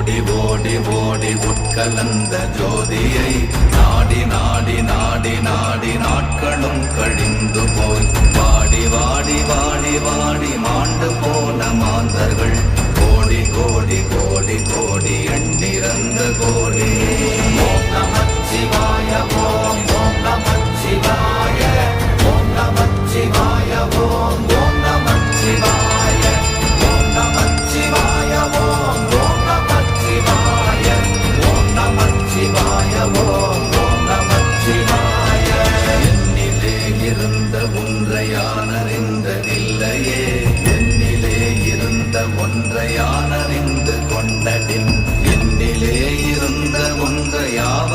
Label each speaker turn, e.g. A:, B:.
A: ஓடி ஓடி ஓடி உட்கலந்த ஜோதியை நாடி நாடி நாடி நாடி நாட்களும் கழிந்து போய் வாடி வாடி வாடி வாடி மாண்டு போன மாந்தர்கள் கோடி கோடி கோடி கோடி எண்ணிறந்த கோடி. ஓம் நமச்சிவாய ஓம் ஓம் நமச்சிவாய ஓம் நமச்சிவாய ஓம் ஓம் நமச்சிவாய ஓம் நமச்சிவாய ஓம் ஓம் நமச்சிவாய ஓம் நமச்சிவாய ஓம் ஓம் நமச்சிவாய. என்னிலே இருந்த ஒன்றை யான் அறிந்ததில்லையே, என்னிலே இருந்த ஒன்றை யான் அறிந்து கொண்டடின், என்னிலே இருந்த ஒன்றை யான்